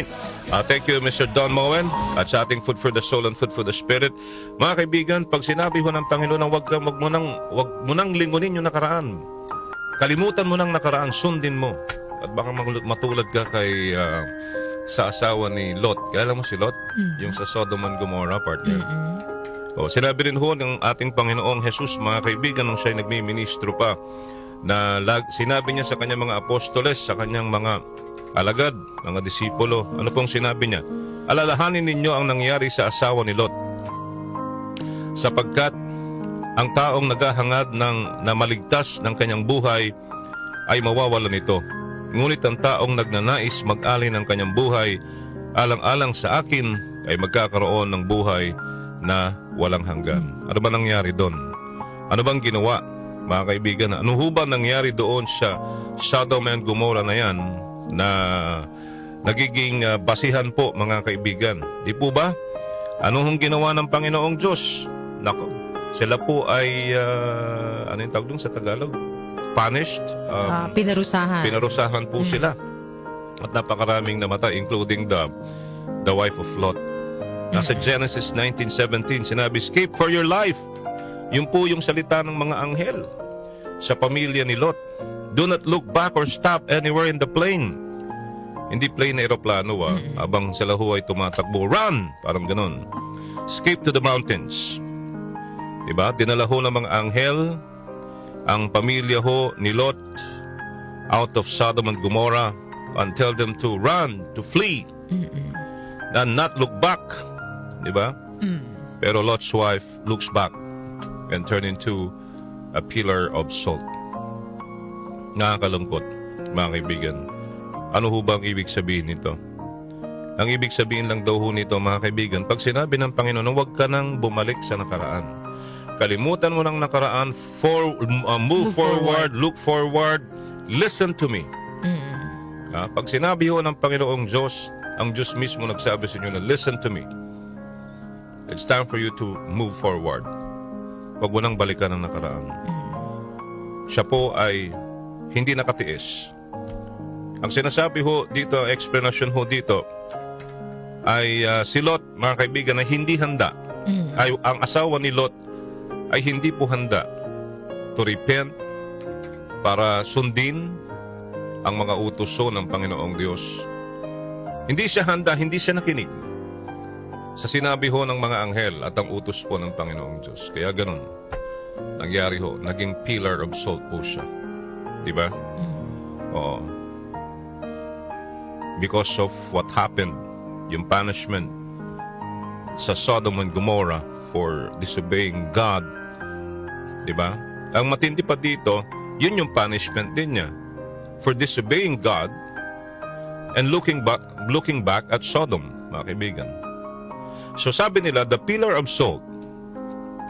Alright. Thank you, Mr. Don Moen. At sa ating Food for the Soul and Food for the Spirit. Mga kaibigan, pag sinabi ho ng Panginoon na wag mo nang lingunin yung nakaraan. Kalimutan mo nang nakaraan, sundin mo. At baka matulad ka kay sa asawa ni Lot. Kailan mo si Lot? Yung sa Sodom and Gomorrah, partner. Sinabi rin ho ng ating Panginoong Jesus, mga kaibigan, nung siya'y nagmiministro pa, na sinabi niya sa kanyang mga apostoles, sa kanyang mga alagad, mga disipulo, ano pong sinabi niya? Alalahanin ninyo ang nangyari sa asawa ni Lot, sapagkat ang taong naghahangad na maligtas ng kanyang buhay ay mawawala nito. Ngunit ang taong nagnanais mag-alay ng kanyang buhay alang-alang sa akin ay magkakaroon ng buhay na walang hanggan. Ano ba nangyari doon? Ano bang ginawa, mga kaibigan? Ano ho ba nangyari doon sa Sodom and Gomorrah na yan na nagiging basihan po, mga kaibigan? Di po ba? Ano hong ginawa ng Panginoong Diyos? Nako, sila po ay ano yung tawag doon sa Tagalog? Punished. Pinarusahan po sila. At napakaraming namatay, including the wife of Lot. Nasa Genesis 19:17, sinabi, escape for your life. Yun po yung salita ng mga anghel sa pamilya ni Lot. Do not look back or stop anywhere in the plain. Hindi plane na aeroplano, habang sila ho ay tumatakbo. Run! Parang ganun. Escape to the mountains. Diba? Dinala ho ng mga anghel ang pamilya ho ni Lot out of Sodom and Gomorrah and tell them to run, to flee, and not look back. Diba? Pero Lot's wife looks back and turn into a pillar of salt. Nakakalungkot, mga kaibigan. Ano ho ba ang ibig sabihin nito? Ang ibig sabihin lang daw ho nito, mga kaibigan, pag sinabi ng Panginoon, huwag ka nang bumalik sa nakaraan. Kalimutan mo ng nakaraan, move forward, look forward, listen to me. Pag sinabi ho ng Panginoong Diyos, ang Diyos mismo nagsabi sa inyo na listen to me. It's time for you to move forward. Huwag mo nang balikan ang nakaraan. Siya po ay hindi nakatiis. Ang sinasabi ho dito, ang explanation ho dito, ay si Lot, mga kaibigan, na hindi handa. Ay, ang asawa ni Lot ay hindi po handa to repent para sundin ang mga utuso ng Panginoong Diyos. Hindi siya handa, hindi siya nakinig sa sinabi ho ng mga anghel at ang utos po ng Panginoong Diyos. Kaya ganun, nangyari ho, naging pillar of salt po siya. Diba? Oo. Because of what happened, yung punishment sa Sodom and Gomorrah for disobeying God. Diba? Ang matindi pa dito, yun yung punishment din niya for disobeying God and looking back at Sodom, mga kaibigan. So sabi nila, the pillar of salt,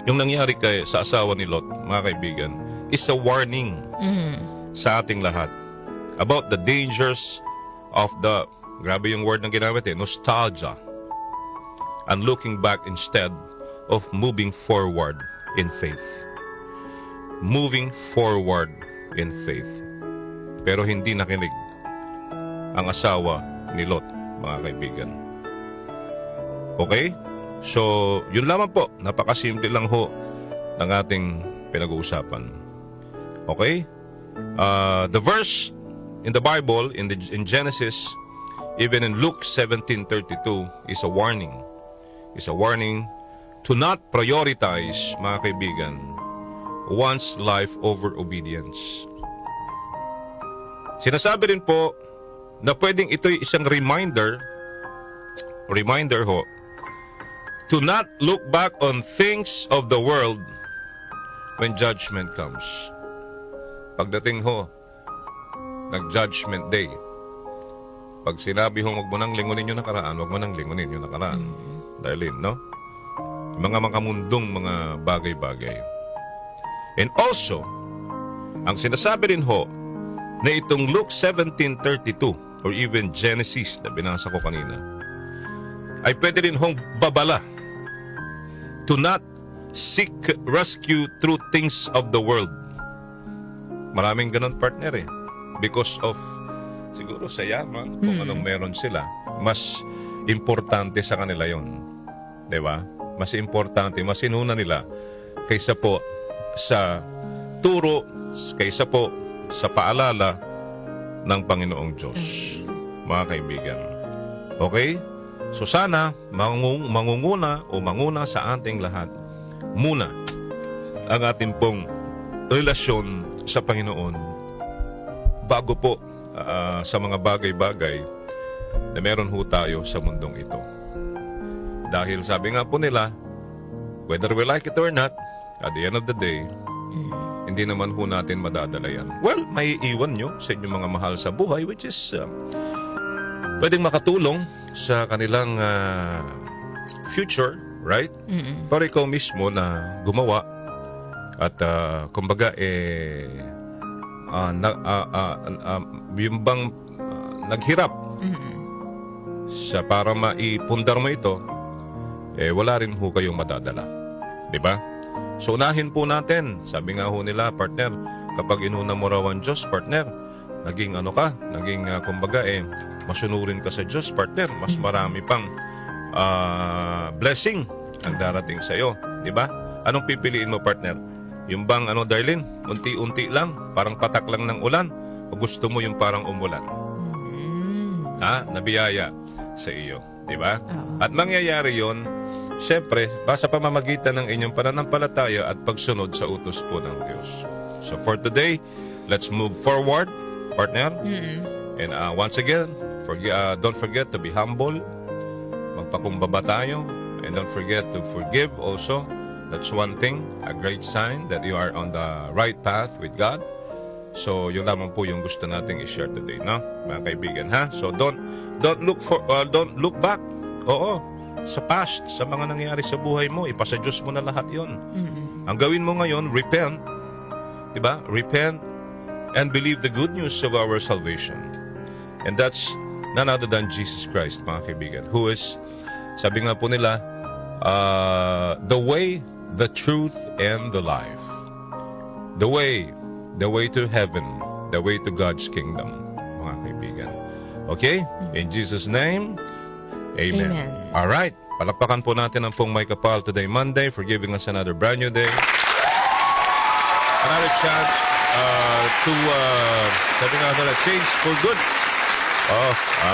yung nangyari sa asawa ni Lot, mga kaibigan, is a warning sa ating lahat about the dangers of the, grabe yung word na ginamit nostalgia, and looking back instead of moving forward in faith. Moving forward in faith. Pero hindi nakinig ang asawa ni Lot, mga kaibigan. Okay? So, yun lamang po. Napakasimple lang ho ng ating pinag-uusapan. Okay? The verse in the Bible, in Genesis, even in Luke 17:32, is a warning. Is a warning to not prioritize, mga kaibigan, one's life over obedience. Sinasabi rin po na pwedeng ito'y isang reminder ho, to not look back on things of the world when judgment comes. Pagdating ho ng judgment day, pag sinabi ho, wag mo nang lingunin yung nakaraan, wag mo nang lingunin yung nakaraan. Dahil no? Yung mga makamundong mga bagay-bagay. And also, ang sinasabi rin ho, na itong Luke 17:32 or even Genesis na binasa ko kanina, ay pwede rin hong babala to not seek rescue through things of the world. Maraming ganun, partner, because of siguro sa yaman, kung anong meron sila, mas importante sa kanila yon. Diba? Mas importante, mas inuna nila kaysa po sa turo, kaysa po sa paalala ng Panginoong Diyos. Mga kaibigan. Okay? So sana mangunguna sa ating lahat muna ang ating pong relasyon sa Panginoon bago po sa mga bagay-bagay na meron ho tayo sa mundong ito. Dahil sabi nga po nila, whether we like it or not, at the end of the day, hindi naman ho natin madadala yan. Well, may iwan nyo sa inyong mga mahal sa buhay, which is pwedeng makatulong sa kanilang future, right? Pero ikaw mismo na gumawa at kumbaga yung bang naghirap sa para maipundar mo ito, wala rin ho kayong madadala. Diba? So unahin po natin, sabi nga ho nila, partner, kapag inuna mo raw ang Diyos, partner, naging kumbaga masunurin ka sa Diyos, partner, mas marami pang blessing ang darating sa iyo, di ba? Anong pipiliin mo, partner? Yung bang Darlene, unti-unti lang, parang patak lang ng ulan, o gusto mo yung parang umulan? Nabiyaya sa iyo, di ba? At mangyayari 'yon siyempre, sa pamamagitan ng inyong pananampalataya at pagsunod sa utos po ng Diyos. So for today, let's move forward, partner. And once again, don't forget to be humble. Magpakumbaba tayo. And don't forget to forgive also. That's one thing, a great sign that you are on the right path with God. So yun lamang po yung gusto nating i-share today, no? Mga kaibigan, ha? So don't look back. Oo. Sa past, sa mga nangyari sa buhay mo, ipasa Diyos mo na lahat yon. Ang gawin mo ngayon, repent. Diba? Repent and believe the good news of our salvation. And that's none other than Jesus Christ, mga kaibigan, who is, sabi nga po nila, the way, the truth, and the life. The way to heaven, the way to God's kingdom, mga kaibigan. Okay? In Jesus' name, Amen. All right. Palakpakan po natin ang pong May Kapal today, Monday, for giving us another brand new day. Another chance to, sabi nga nila, change for good.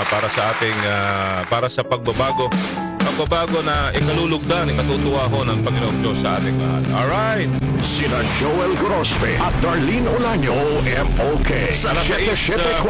Para sa ating, para sa pagbabago. Pagbabago na ikalulugdan, ikatutuwa ho ng Panginoong Diyos sa ating lahat. All right. Sina Joel Grospe at Darlene Olaño, MOK. Sa 774